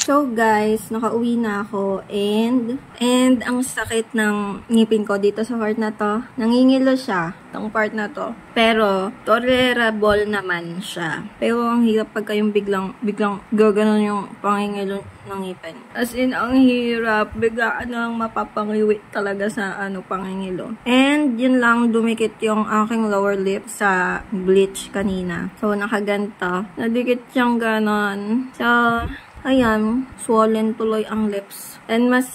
So guys, nakauwi na ako and ang sakit ng ngipin ko dito sa part na to. Nangingilo siya, tong part na to. Pero tolerable naman siya. Pero ang hirap pag kayong biglang gaganon yung pangingilo ng ngipin. As in, ang hirap. Biglaan lang mapapangiwi talaga sa pangingilo. And yun lang, dumikit yung aking lower lip sa bleach kanina. So nakaganta. Nadikit siyang ganon. So ayan, swollen tuloy ang lips. And mas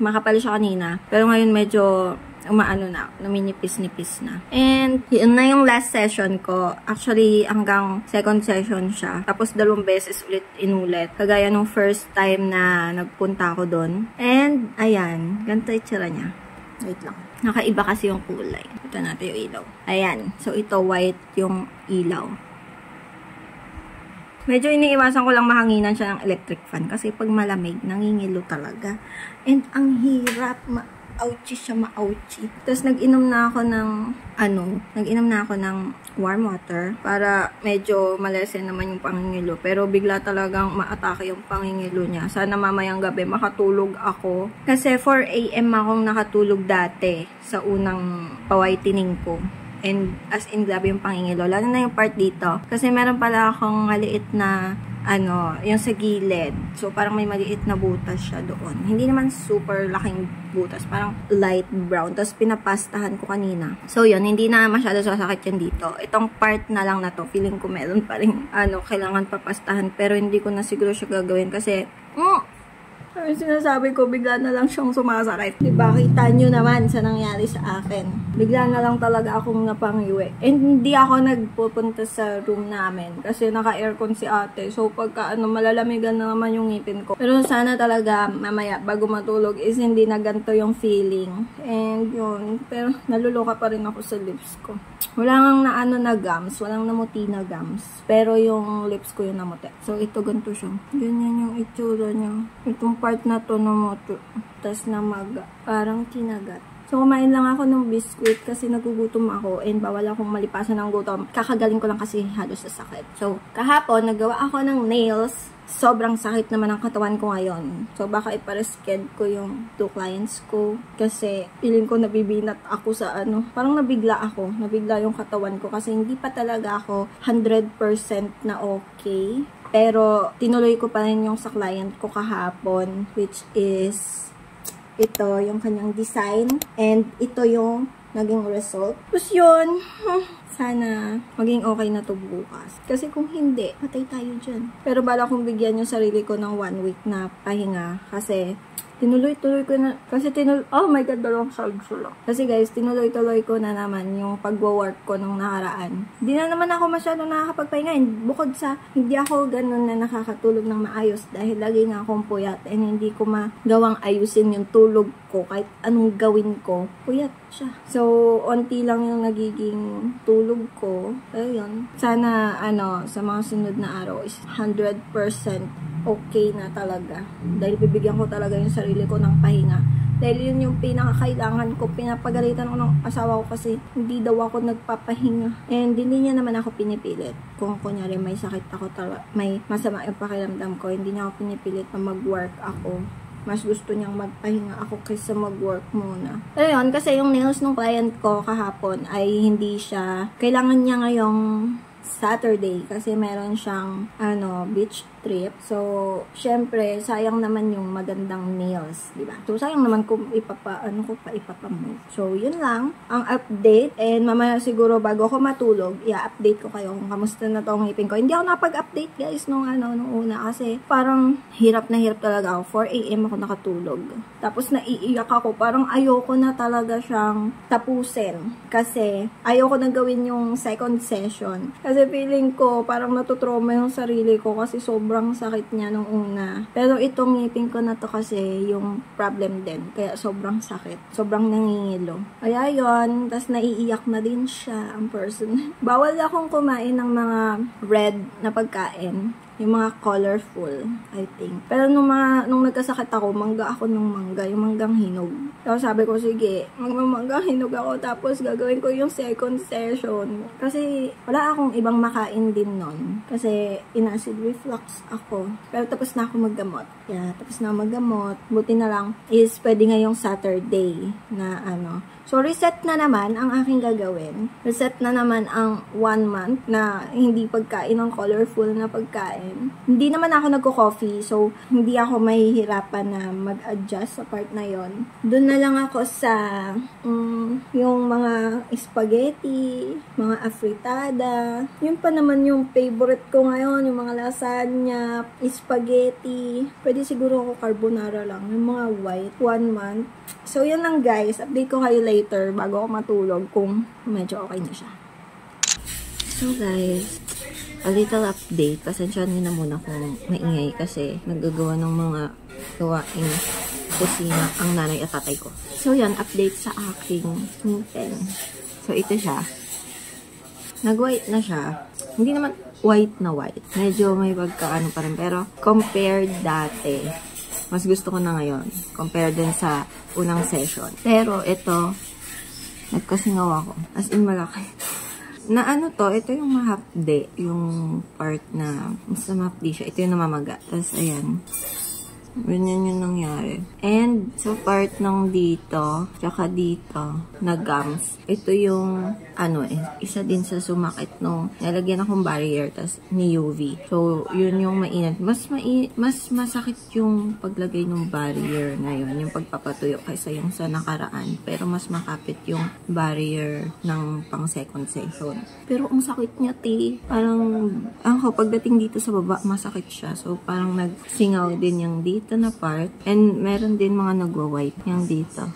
makapal siya kanina. Pero ngayon medyo umaano na, naminipis-nipis na. And yun na yung last session ko. Actually, hanggang second session siya. Tapos 2 beses ulit inulit. Kagaya nung first time na nagpunta ako doon. And ayan, ganito itsura niya. Wait lang. Nakaiba kasi yung kulay. Ito natin yung ilaw. Ayan. So ito white yung ilaw. Medyo iniiwasan ko lang mahanginan siya ng electric fan kasi pag malamig, nangingilo talaga. And ang hirap, ma-ouchy siya, ma-ouchy. Tapos nag-inom na ako ng warm water para medyo malesen naman yung pangingilo. Pero bigla talagang ma-atake yung pangingilo niya. Sana mamayang gabi makatulog ako. Kasi 4 AM akong nakatulog dati sa unang pa-whitening ko. And as in, grabe yung pangingilo. Lalo na yung part dito. Kasi meron pala akong maliit na, yung sa gilid. So, parang may maliit na butas siya doon. Hindi naman super laking butas. Parang light brown. Tapos, pinapastahan ko kanina. So, yun. Hindi na masyado sasakit yan dito. Itong part na lang na to, feeling ko meron pa rin, kailangan papastahan. Pero, hindi ko na siguro siya gagawin kasi, yung sinasabi ko, bigla na lang siyang sumasakit. Diba? Kita nyo naman sa nangyari sa akin. Bigla na lang talaga akong napangiwi. And hindi ako nagpupunta sa room namin kasi naka-aircon si ate. So, pagka malalamigan na naman yung ngipin ko. Pero sana talaga, mamaya, bago matulog, is hindi na ganito yung feeling. And yun. Pero, naluluka pa rin ako sa lips ko. Wala nga na gums. Walang namuti na gums. Pero yung lips ko yung namuti. So, ito ganito siya. Ganyan yung itsura niya. Itong part na to namuti. Tas namaga. Parang kinagat. So, kumain lang ako ng biscuit kasi nagugutom ako and bawal akong malipasan ng gutom. Kakagaling ko lang kasi halos sa sakit. So, kahapon, nagawa ako ng nails. Sobrang sakit naman ang katawan ko ngayon. So, baka iparesced ko yung 2 clients ko. Kasi, feeling ko nabibinat ako sa parang nabigla ako. Nabigla yung katawan ko. Kasi hindi pa talaga ako 100% na okay. Pero, tinuloy ko pa rin yung sa client ko kahapon. Which is, ito yung kanyang design. And, ito yung naging result. Tapos yun, sana maging okay na to bukas. Kasi kung hindi, patay tayo dyan. Pero bala kong bigyan yung sarili ko ng 1 week na pahinga. Kasi tinuloy-tuloy ko na, oh my god, dalawang salg sila. Kasi guys, tinuloy-tuloy ko na naman yung pagwo-work ko nung nakaraan. Hindi na naman ako masyadong nakakapagpahinga. Bukod sa, hindi ako ganun na nakakatulog ng maayos dahil lagi nga akong puyat and hindi ko magawang ayusin yung tulog ko kahit anong gawin ko. Puyat siya. So, onti lang yung nagiging tulog ko. Ayun. Sana, sa mga sunod na araw is 100% okay na talaga. Dahil bibigyan ko talaga yung sarili ko ng pahinga. Dahil yun yung pinakakailangan ko. Pinapagalitan ko ng asawa ko kasi hindi daw ako nagpapahinga. And hindi niya naman ako pinipilit. Kung kunyari may sakit ako, may masama yung pakiramdam ko, hindi niya ako pinipilit na mag-work ako. Mas gusto niyang magpahinga ako kaysa mag-work muna. Pero yun, kasi yung nails ng client ko kahapon ay hindi siya, kailangan niya ngayong Saturday kasi meron siyang beach trip. So, syempre, sayang naman yung magandang nails, di ba? So, sayang naman kung ipapamove. So, yun lang ang update. And mamaya siguro bago ako matulog, i-update ko kayo kung kamusta na tong ngipin ko. Hindi ako napag-update guys nung una kasi parang hirap na hirap talaga ako. 4 AM ako nakatulog. Tapos naiiyak ako. Parang ayoko na talaga siyang tapusin. Kasi ayoko na gawin yung second session. Kasi feeling ko parang natutrauma yung sarili ko kasi sobrang sakit niya nung una. Pero itong ngipin ko na to kasi yung problem din. Kaya sobrang sakit. Sobrang nangingilo. Kaya yun. Tapos naiiyak na din siya ang person. Bawal akong kumain ng mga red na pagkain. Yung mga colorful, I think. Pero nung nagkasakit ako, mangga ako ng mangga. Yung manggang hinog. Tapos sabi ko, sige, manggang hinog ako. Tapos gagawin ko yung second session. Kasi wala akong ibang makain din nun. Kasi in-acid reflux ako. Pero tapos na ako maggamot. Yeah, tapos na maggamot. Buti na lang is pwede ngayong Saturday na ano. So, reset na naman ang aking gagawin. Reset na naman ang 1 month na hindi pagkain ng colorful na pagkain. Hindi naman ako nagko-coffee, so hindi ako mahihirapan na mag-adjust sa part na yon. Doon na lang ako sa yung mga spaghetti, mga afritada. Yun pa naman yung favorite ko ngayon, yung mga lasagna, spaghetti. Pwede siguro ako carbonara lang, yung mga white, 1 month. So, yun lang guys. Update ko kayo later bago ako matulog kung medyo okay na siya. So, guys, a little update. Pasensya nyo na muna kung maingay kasi nagagawa ng mga gawaing kusina ang nanay at tatay ko. So, yan. Update sa aking ngipin. So, ito siya. Nag-white na siya. Hindi naman white na white. Medyo may pagkaano pa rin. Pero, compared dati, mas gusto ko na ngayon compare din sa unang session. Pero ito, nagkasingaw ako. As in, malaki. Na ano to, ito yung mahapde. Yung part na mas mahapde siya. Ito yung namamaga. Tapos, ayan. Ganyan yung nangyari. And, sa part ng dito, tsaka dito, na gums, ito yung, ano isa din sa sumakit nung nalagyan akong barrier, tas ni UV. So, yun yung mainit. Mas masakit yung paglagay ng barrier na yun, yung pagpapatuyo kaysa yung sa nakaraan. Pero, mas makapit yung barrier ng pang second session. Pero, ang sakit niya, parang, pagdating dito sa baba, masakit siya. So, parang nagsingaw din yung dito na part. And meron din mga nagwa-white yung dito.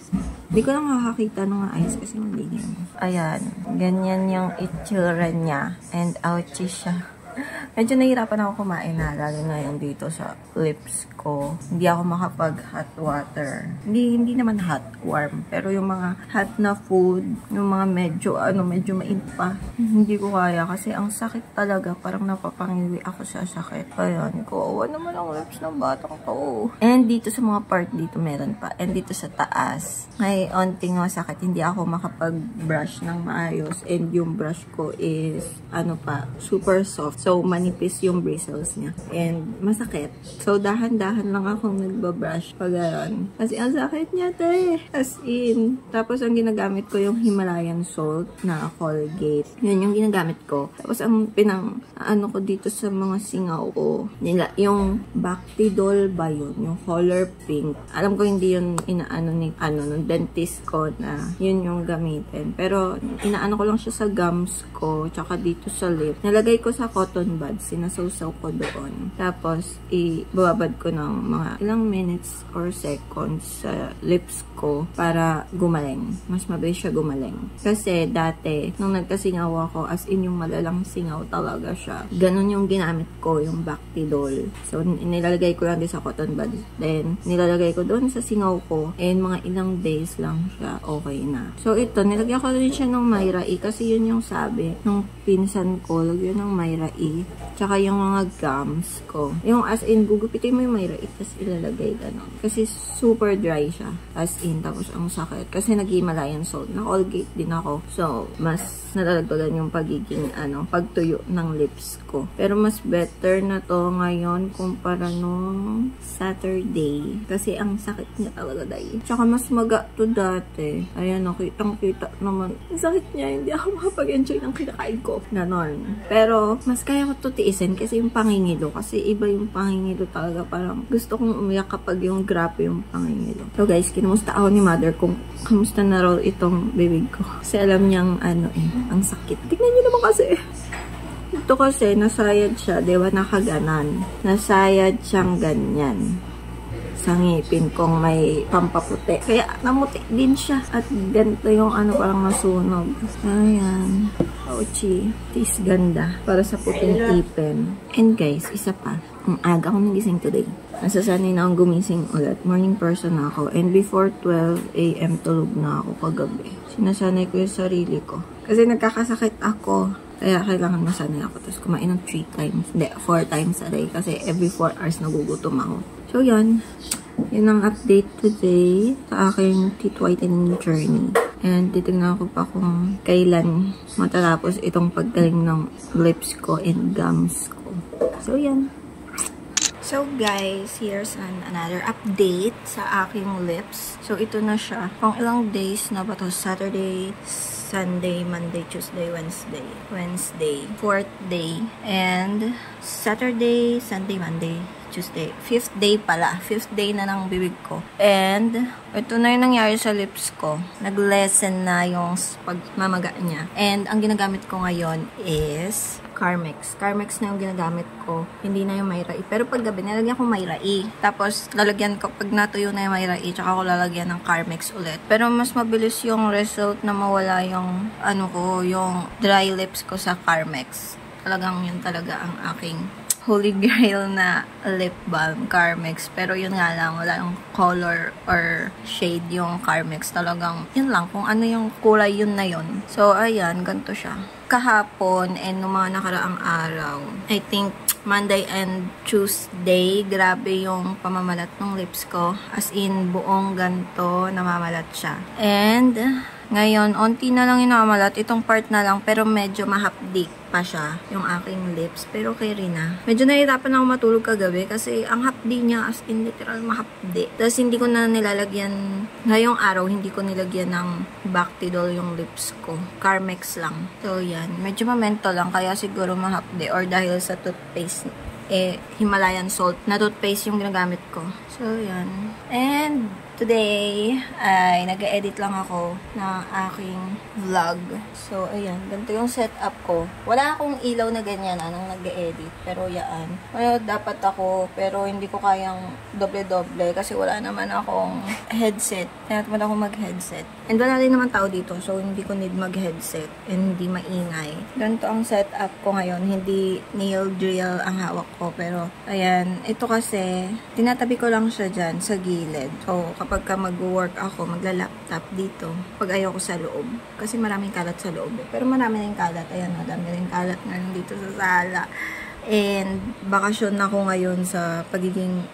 Hindi ko lang makakita ng eyes kasi malilim. Ayan. Ganyan yung itsura niya. And ouchie siya. Medyo nahihirapan ako kumain na. Lalo na yung dito sa lips ko. Hindi ako makapag-hot water. Hindi naman hot, warm. Pero yung mga hot na food, yung mga medyo mainit pa, hindi ko kaya. Kasi ang sakit talaga. Parang napapangiwi ako sa sakit. Ayan, kawawa naman ang lips ng batang to. And dito sa mga part dito meron pa. And dito sa taas, may onting masakit. Hindi ako makapag-brush ng maayos. And yung brush ko is, super soft. So, manipis yung bristles niya. And masakit. So, dahan-dahan lang akong nagbabrush pag gano'n. Kasi ang sakit niya, As in. Tapos, ang ginagamit ko yung Himalayan salt na Colgate. Yun yung ginagamit ko. Tapos, ang ko dito sa mga singaw ko, yung Bactidol ba yun? Yung color pink. Alam ko hindi yun ng dentist ko na yun yung gamitin. Pero, inaano ko lang siya sa gums ko, tsaka dito sa lip. Nalagay ko sa cotton buds. Sinasawsaw ko doon. Tapos, ibababad ko ng mga ilang minutes or seconds sa lips ko para gumaling. Mas mabilis siya gumaling. Kasi dati, nung nagkasingaw ako, as in yung malalang singaw talaga siya. Ganon yung ginamit ko, yung Bactidol. So, nilalagay ko lang din sa cotton buds. Then, nilalagay ko doon sa singaw ko. And mga ilang days lang siya okay na. So, ito, nilagyan ko rin siya ng Myra E. Kasi yun yung sabi nung pinsan ko, lagyan ng Myra E. Tsaka yung mga gums ko. Yung as in, gugupitin mo yung Myra E, tapos ilalagay ganon. Kasi super dry siya. As in, tapos ang sakit. Kasi nag-Himalayan salt. Na-Colgate din ako. So, mas nalalagdagan yung pagiging, pagtuyo ng lips ko. Pero mas better na to ngayon kumpara nung Saturday. Kasi ang sakit niya talaga dahil. Tsaka mas maga to dati. Ayan, kita naman. Ang sakit niya, hindi ako makapag-enjoy ng kinakain ko. Ganon. Pero, mas kaya ko to tiisin kasi yung pangingilo. Kasi iba yung pangingilo talaga. Parang gusto kong umiyak kapag yung grabe yung pangingilo. So guys, kinamusta ako ni mother kung kamusta na raw itong bibig ko. Kasi alam niyang ang sakit. Tignan niyo naman kasi. Ito kasi, nasayad siya. Diba, nakaganan. Nasayad siyang ganyan. Sa ngipin kong may pampaputi. Kaya namuti din siya. At ganito yung parang nasunog. Ayan. Ouchie. Tis ganda. Para sa puting ipin. And guys, isa pa. Ang aga akong nagising today. Nasasanay na akong gumising ulit. Morning person na ako. And before 12 a.m. tulog na ako kagabi. Sinasanay ko yung sarili ko. Kasi nagkakasakit ako Kaya kailangan masanay ako. Tapos kumain ng 3 times. Hindi, 4 times a day. Kasi every 4 hours nagugutom ako. So, yun. Yun ang update today sa aking teeth whitening journey. And titignan ko pa kung kailan matatapos itong paggaling ng lips ko and gums ko. So, yan. So, guys, here's another update sa aking lips. So, ito na siya. Pang ilang days na ba to? Saturday, Sunday, Monday, Tuesday, Wednesday. 4th day. And Saturday, Sunday, Monday, Tuesday. 5th day pala. 5th day na ng bibig ko. And ito na yung nangyari sa lips ko. Nag-lessen na yung pagmamaga niya. And ang ginagamit ko ngayon is Carmex. Carmex na yung ginagamit ko. Hindi na yung Myra E. Pero pag gabi, nalagyan ko Myra E. Tapos, lalagyan ko, pag natuyo na yung Myra E, tsaka ko lalagyan ng Carmex ulit. Pero mas mabilis yung result na mawala yung, yung dry lips ko sa Carmex. Talagang yun talaga ang aking holy grail na lip balm, Carmex. Pero yun nga lang, wala yung color or shade yung Carmex. Talagang, yun lang, kung ano yung kulay yun na yun. So, ayan, ganito siya. Kahapon and nung mga nakaraang araw, I think Monday and Tuesday, grabe yung pamamalat ng lips ko. As in, buong ganto, namamalat siya. And ngayon, onti na lang yung namamalat. Itong part na lang, pero medyo mahapdi pa siya yung aking lips. Pero okay rin na. Medyo nahihirapan ako matulog kagabi kasi ang hapdi niya, as in literal mahapdi. Tapos hindi ko na nilalagyan, ngayong araw, hindi ko nilagyan ng Bactidol yung lips ko. Carmex lang. So, yan. Medyo mamento lang, kaya siguro mahapdi. Or dahil sa toothpaste, Himalayan salt na toothpaste yung ginagamit ko. So, yan. And today, ay nag-edit lang ako ng aking vlog. So, ayan. Ganito yung setup ko. Wala akong ilaw na ganyan nung nag-edit. Pero, yan. Well, dapat ako, pero hindi ko kayang doble-doble kasi wala naman akong headset. Kaya naman ako mag-headset. And wala rin naman tao dito. So, hindi ko need mag-headset. And hindi maingay. Ganito ang setup ko ngayon. Hindi nail drill ang hawak ko. Pero, ayan. Ito kasi, tinatabi ko lang siya dyan sa gilid. So, kapag ka mag-work ako, magla-laptop dito, pag ayaw ko sa loob. Kasi maraming kalat sa loob. Pero marami rin kalat. Ayan, madami rin kalat na dito sa sala. And bakasyon ako ngayon sa pagiging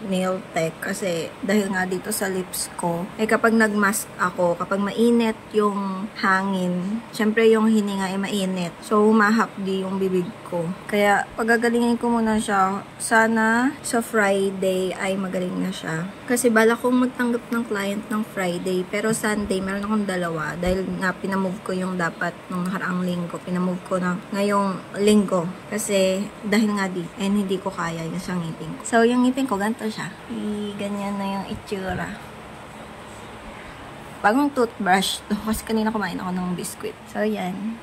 nail tech kasi dahil nga dito sa lips ko, kapag nagmask ako, kapag mainit yung hangin, syempre yung hininga ay mainit. So humahapdi yung bibig ko. Kaya pagagalingin ko muna siya. Sana sa Friday ay magaling na siya. Kasi bala kong magtanggap ng client ng Friday, pero Sunday meron akong dalawa dahil nga pinamove ko yung dapat nung nakaraang linggo. Pinamove ko na ngayong linggo kasi dahil nga and hindi ko kaya yung sa ngipin ko. So, yung ngipin ko, ganito siya. Ganyan na yung itsura. Bagong toothbrush to. Kasi kanina kumain ako ng biscuit. So, yan.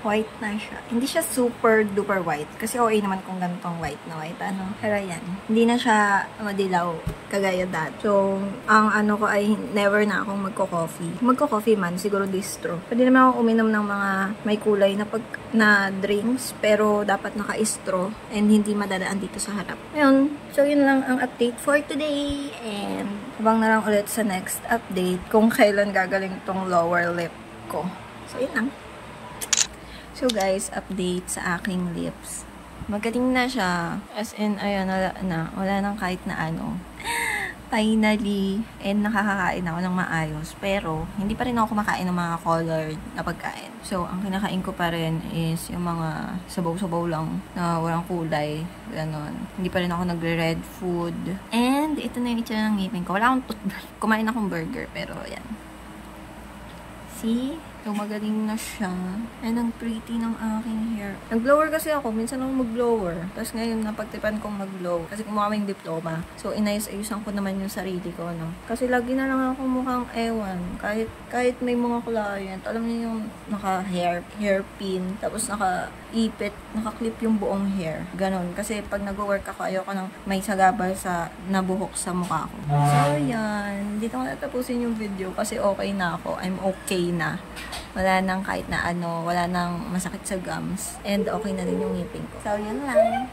White na siya. Hindi siya super duper white. Kasi okay naman kung ganitong white na white. Pero yan. Hindi na siya madilaw kagaya dati. So, ang ko ay never na akong magko-coffee. Magko-coffee man, siguro distro. Pwede naman ako uminom ng mga may kulay na drinks. Pero dapat naka-istro. And hindi madadaan dito sa harap. Ayun. So, yun lang ang update for today. And abang na lang ulit sa next update kung kailan gagaling tong lower lip ko. So, yun lang. So, guys, update sa aking lips. Magaling na siya. As in, ayun, wala nang kahit na Finally, and nakakakain ako ng maayos. Pero, hindi pa rin ako kumakain ng mga colored na pagkain. So, ang kinakain ko pa rin is yung mga sabaw-sabaw lang na walang kulay. Ganon. Hindi pa rin ako nagre-red food. And, ito na yung itsura ng ngipin ko. Wala akong toothbrush. Kumain akong burger, pero yan. See? So, magaling na siya. And ang pretty ng aking hair. Nag-blower kasi ako. Minsan ako mag-blower. Tapos ngayon, napagtipan kong mag-blow. Kasi kumuha kaming diploma. So, inayos-ayusan ko naman yung sarili ko, Kasi lagi na lang ako mukhang ewan. Kahit may mga client, alam niyo yung hairpin. Tapos naka-ipit, naka-clip yung buong hair. Ganon. Kasi pag nag-work ako, ayoko nang may sagabal sa nabuhok sa mukha ko. So, yan. Dito ko natapusin yung video kasi okay na ako. I'm okay na. Wala nang kahit na wala nang masakit sa gums. And okay na din yung ngipin ko. So, yun lang.